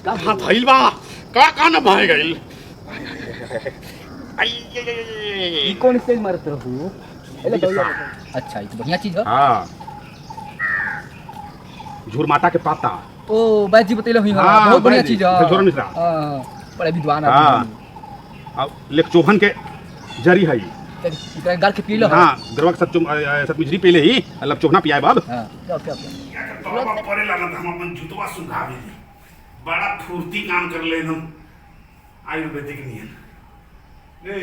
हाथ हईल बा का ना भाई गइल ई कौन स्टेज मारत रहू एले दौया अच्छा ई तो बढ़िया चीज है हां झूर माता के पाता ओ बाजी बतैले हुई हाँ, बहुत बढ़िया चीज है झोर मिश्रा हां बड़े विद्वान हां अब लेक चोहन के जरी है एकरा गाल के पीलो हां गरवा के सत मिजरी पहले ही लब चोहना पियाए बाब हां क्या बाबा परे लाना हम अपन जुतवा सुधावे दी बड़ा फुर्ती काम कर ले हम आयुर्वेदिक नियन ए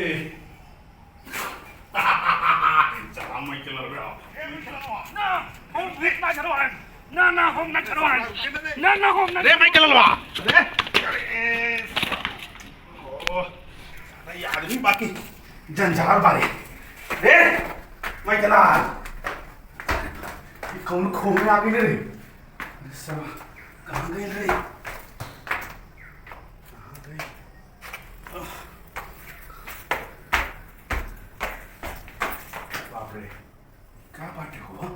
चला मैं के लड़ रहा ना हम देख ना करवा ना हम ना करवा ना हम ना रे मैं के लड़वा रे ओ अरे आदमी बाकी जंजाल बारे रे मैं के लड़ कौन खून में आ गई रे सब कहाँ गए रे बाप रे क्या बाटे हो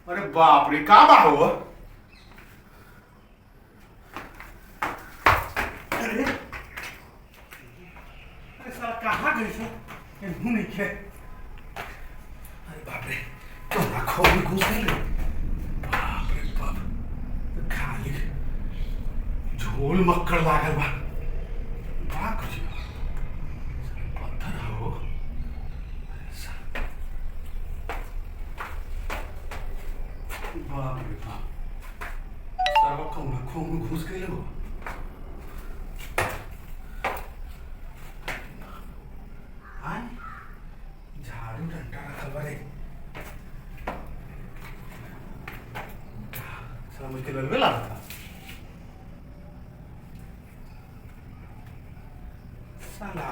अरे बाप रे क्या बा हो अरे साला कहाँ गई से मुँह नहीं खे अरे बाप रे तो ना खो में घुस गई बाप रे बाप खाली झोल मक्कड़ लागल बा बा कुछ पत्थर हो बाप रे बाप सारा कौन खो में घुस गई हो झाड़ू डंडा रखल बा रे मुझे ललवे ला था साला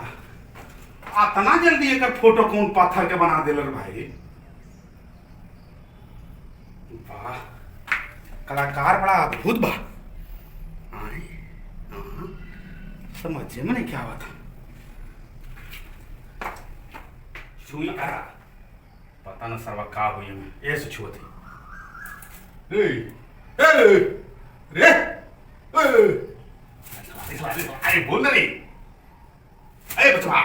इतना जल्दी एक फोटो कौन पत्थर के बना देलर भाई वाह कलाकार बड़ा अद्भुत बा आए समझे में नहीं क्या हुआ था छुई आ पता न सरवा का हुई में ऐसे छुअती रे रे अरे बोल रे अरे बचवा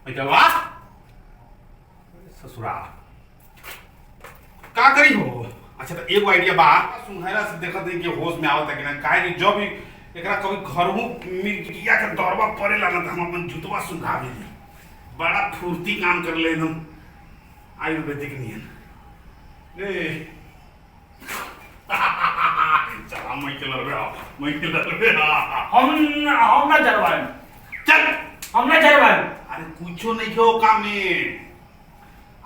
मैं क्या हुआ ससुरा का करी हो अच्छा तो एक आइडिया बा सुनहरा से देखत है कि होश में आवत है कि ना काहे कि जब भी एकरा कभी घरहू मिर्गिया के दौरबा पड़ेला ना तो हम अपन जुतवा सुधावे दी बड़ा फुर्ती काम कर ले हम आयुर्वेदिक नियन रे चला मैं के लड़ रहा हम ना जरवाएं चल हम ना जरवाएं अरे कुछो नहीं हो काम में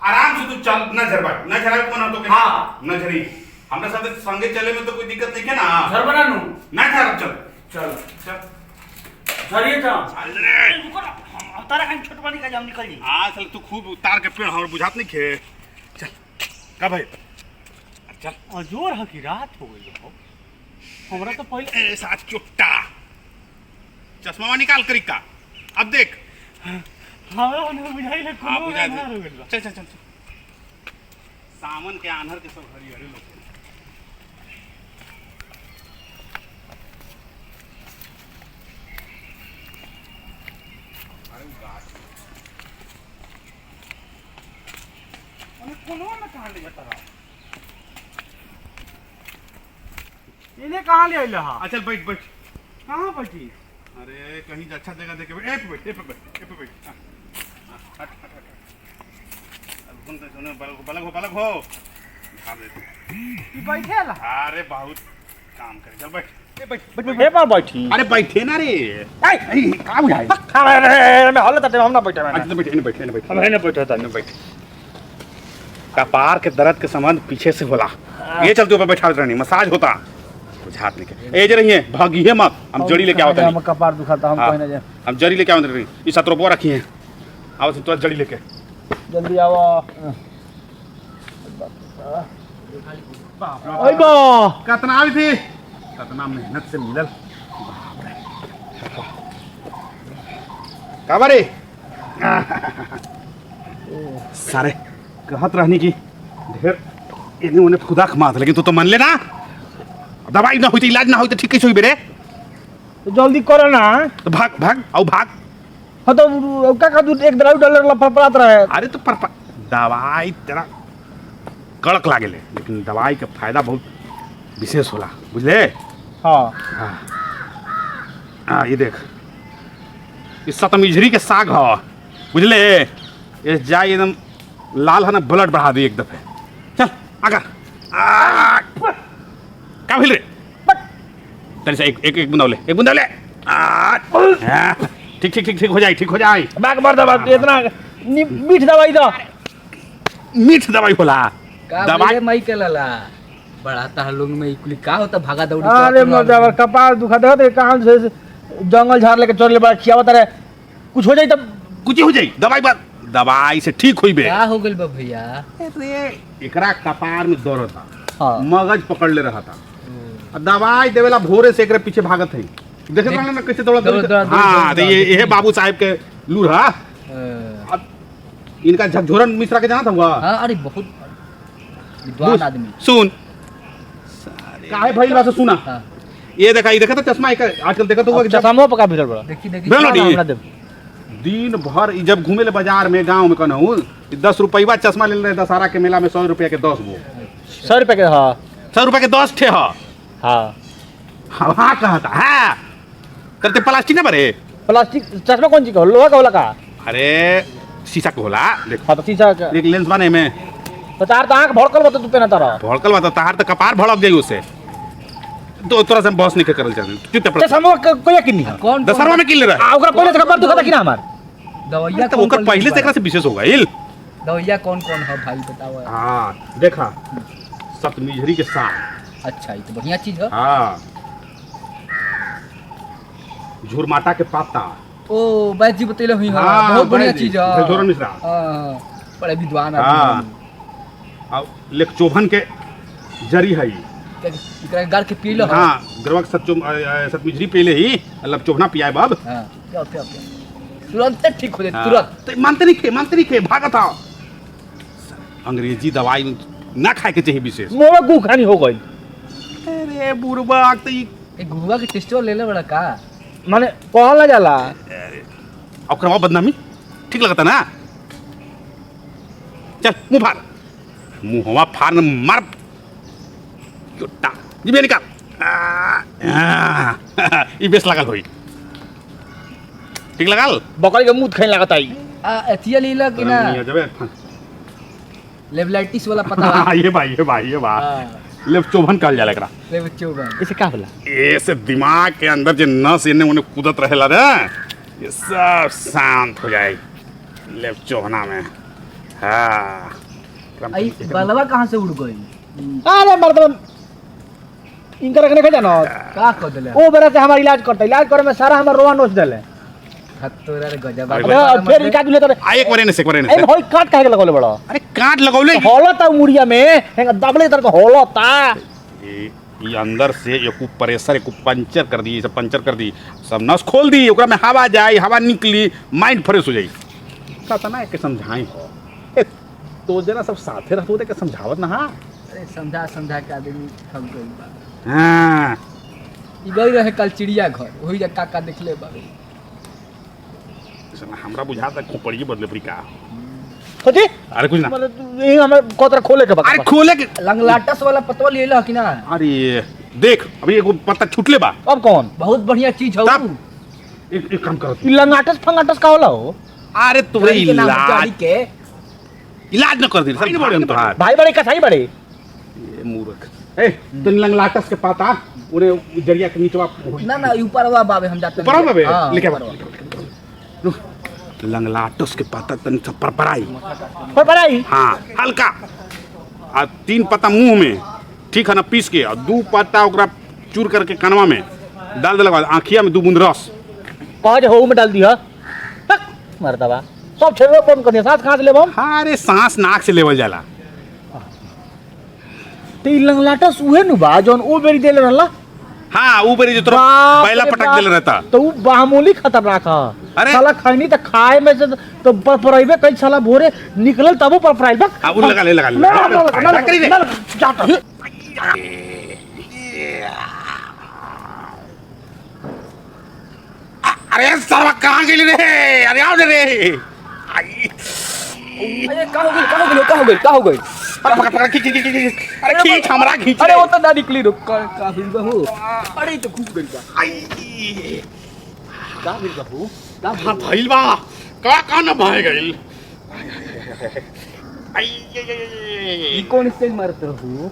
आराम से तू चल न झरबा न झरा कोना तो हाँ न झरी हमरा साथ संगे चले में तो कोई दिक्कत नहीं है ना झरबना नु न झर चल चल चल झरिए तो चल रे हम तारा हम छोट वाली का जाम निकल जी हां चल तू खूब उतार के पेड़ हमर बुझात नहीं खे चल का भाई चल जोर ह की रात हो गई हो हमरा तो पहले ऐसा चुट्टा चश्मा निकाल करी का अब देख हां ने बुझाई ले हां बुझा दे हो गइल चल चल चल सावन के आन्हर के सब हरी हरी लोग अरे गाछ अरे कोनो ना कहां ले जाता रहा इन्हें कहां ले आइला हां चल बैठ बैठ कहां बैठी अरे कहीं अच्छा जगह देख के ए पे बैठ ए पे बैठ ए पे बैठ हट हट हट अब कौन तो सुनो बलग हो उठा दे की बैठे ला अरे बहुत काम करे चल बैठ ए बैठ बैठ पर बैठी अरे बैठे ना रे ए का बुझाई अरे मैं हल्ला तटे हम ना बैठे अच्छा तो बैठ नहीं बैठ नहीं बैठ हम नहीं बैठे था नहीं बैठ कपार के दर्द के संबंध पीछे से होला ये चलते ऊपर बैठा रहनी मसाज होता बुझात नहीं के ए जे रहिए भागिए मत हम जड़ी लेके आवत हम कपार दुखाता हम कोई ना जाए हम जड़ी लेके आवत रही ई सतरोपो रखी है आओ से तो जड़ी लेके जल्दी आओ बाप ओए बा कितना आई थी कितना मेहनत से मिलल का बारे सारे कहत रहनी की ढेर इन्हें उन्हें खुदा कमात लेकिन तू तो मान ले ना दवाई ना हुई तो इलाज ना हुई तो ठीक कैसे हुई बेरे तो जल्दी करो ना। तो भाग भाग आओ भाग। हाँ तो का दूध एक दवाई डालर फड़फड़ात रहे। अरे तो दवाई तेरा कड़क लागेले, लेकिन दवाई का फायदा बहुत विशेष होला, बुझले। हाँ हाँ ये देख, इस सतमिझरी के साग ह, बुझले। ये जाए एकदम लाल है ना, ब्लड बढ़ा दी एक दफे। चल आगा। क्या भइल रे? तेरे से एक बुंदा ले। ठीक हो जाए। बाग मर दवा इतना मीठ दवाई दो। मीठ दवाई होला। दवाई मई के लला बढ़ाता है लोग में इकुली का होता भागा दौड़ी। अरे मर कपाल दुखा दे कहां से जंगल झाड़ लेके चल ले बड़ा खियावत रहे। कुछ हो जाई तब कुछ हो जाई, दवाई से ठीक होई बे। क्या हो गइल बा भैया? अरे एकरा कपार में दर्द था। हाँ। मगज पकड़ ले रहा था। दवाई देवेला भोरे से एकरे पीछे भागत है। देखे तो ना कैसे दौड़त। हां तो ये बाबू साहब के लूरा। अब इनका झकझोरन मिश्रा के जाना था हुआ। हां अरे बहुत विद्वान आदमी। सुन काहे भाई बात सुना। हां ये देखा तो चश्मा एक आजकल देखा तो हुआ कि चश्मा पका भीतर बड़ा। देखी दिन भर जब घूमे ले बाजार में गांव में कहूँ 10 रुपया चश्मा ले रहे दशहरा के मेला में 100 रुपया के 10 गो। 100 रुपए के। हाँ 100 रुपया के 10 ठे। हाँ हाँ कहा था। हाँ करते प्लास्टिक ना भरे। प्लास्टिक चश्मा कौन चीज का लोहा का होला का? अरे शीशा के होला। देख हाँ तो शीशा का एक लेंस बने में तो तार तो आंख भड़कल बता तू पेना तारा भड़कल बता तार तो कपार भड़क जाई उससे। तो तोरा से बॉस नहीं करल चाहे चुप चश्मा कोई यकीन नहीं। कौन दशहरा में किल रहा ओकरा पहले से कपार दुखा था कि ना हमार दवाइया तो ओकर पहले से एकरा से विशेष होगा इल। दवाइया कौन है भाई बताओ। हां देखा सतमिझरी के साग। अच्छा ये तो बढ़िया चीज है। हाँ झुरमाटा के पाता। ओ बैजी बतैले हुई है। हाँ, बहुत बढ़िया बैजी, चीज है। झकझोरन मिश्रा। हां बड़े विद्वान हाँ आदमी। अब लेक चोभन के जरी है। एकरा गार के पी लो। हाँ गरवक सतमिझरी पहले ही मतलब चोभना पियाए बाब। हां क्या तुरंत ठीक हो जाए तुरंत। तो मानते नहीं खे भागा था। अंग्रेजी दवाई ना खाए के चाहिए विशेष। मोवा गु खानी हो गई। अरे बुढ़बा तो एक गुआ के टेस्टो ले ले बड़ा का माने कहल ना जाला। अब करवा बदनामी ठीक लगता ना। चल मुंह फाड़, मुंहवा फाड़ मार चुट्टा जीबे निकाल। ई बेस लगल होई। ठीक लगल। बकरी के मुंह खाई लागत आई। एथिया लीला कि ना लेवलाइटिस वाला पता है। ये भाई लेफ्ट चोभन कहल जाला एकरा। लेव चौबन इसे का होला? ऐसे दिमाग के अंदर जो नस इन्ने उन्हें कूदत रहेला ना ये सब शांत हो जाए लेफ्ट चोभना में। हाँ आई बलवा कहां से उड़ गई? अरे मर्दन इनका रखने का जानो का कर देले? ओ बेरा से हमार इलाज करता। इलाज करे में सारा हमर रोवा नोच देले। तोरा रे गजब। अरे फिर इका दुले तो आ एक बार ने से ए होई काट काहे के लगौले बड़ा? अरे काट लगौले होलता मुड़िया में हेंगा दबले तर होलता। ये अंदर से एको प्रेशर एको पंचर कर दी, सब पंचर कर दी, सब नस खोल दी, ओकरा में हवा जाए, हवा निकली, माइंड फ्रेश हो जाई। कहता ना के समझाई हो ए तो जरा सब साथे रहतो के समझावत ना। हां अरे समझा के आदमी थक गई बा। हां ई गई रहे कल चिड़िया घर वही जा काका देखले बाबे। हमरा बुझाता खोपड़ी बदले पड़ी का। खोजी अरे कुछ ना मतलब ये हमें कोतरा खोले के बता। अरे खोले के लंगलाटस वाला पतवा ले ला कि ना? अरे देख अभी एगो पत्ता छुटले बा। अब कौन? बहुत बढ़िया चीज है। तब एक काम करो ई लंगाटस फंगाटस का होला हो? अरे तोरे इलाज के इलाज न कर दी सब बड़े हम तोहार भाई बड़े कसाई बड़े। ये मूर्ख ए तो लंगलाटस के पाता उन्हें जरिया के नीचवा ना ऊपर वा बाबे हम जाते ऊपर बाबे हाँ, लेके ऊपर वा। लंगलाटस के पाता तन सब परपराई। पर बड़ाई हाँ हल्का आ 3 पत्ता मुंह में ठीक है ना पीस के और 2 पत्ता ओकरा चूर करके कनवा में डाल देला बाद आँखिया में 2 बूंद रस कह जे हो में डाल दिया तक मरदबा सब छेड़ो बंद कर दिया। सांस कहां से लेब हम? हाँ अरे सांस नाक से लेवल जाला। तो ई लंगलाटस उहे नु बा जोन ओ बेरी देले रहला। हाँ ऊपर जो तोरा बैला पटक देले रहता। तो वो मामूली खतरनाक है। अरे साला खैनी तो खाए में से तो परपराइबे कई साला भोरे निकलल तबो परपराइबे। हाँ वो लगा ले करी दे। अरे सरवा कहाँ गेली रे अरे आओ रे आई अरे का हो गई अरे पकड़ अरे खींच हमरा खींच अरे वो तो ना निकली रुक का भइल बहू अरे ई तो घुस गइल बा आई का भइल बहू हाँ भइल बा का न भाई गइल आई ई कौन स्टेज मारत रहू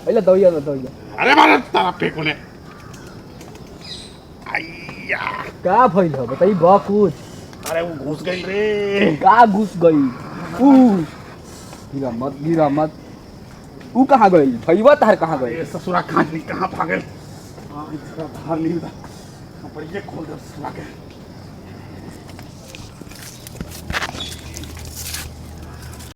पहले दौइया अरे मारा तारा फेंको ने आइया का भइल हो बताई बा कुछ अरे वो घुस गई रे का घुस गई ऊ गिरा मत ऊ कहाँ गई भईवा तार कहाँ गई ये ससुरा कहाँ भागल हाँ बाहर नहीं था पर ये खोल दे ससुरा के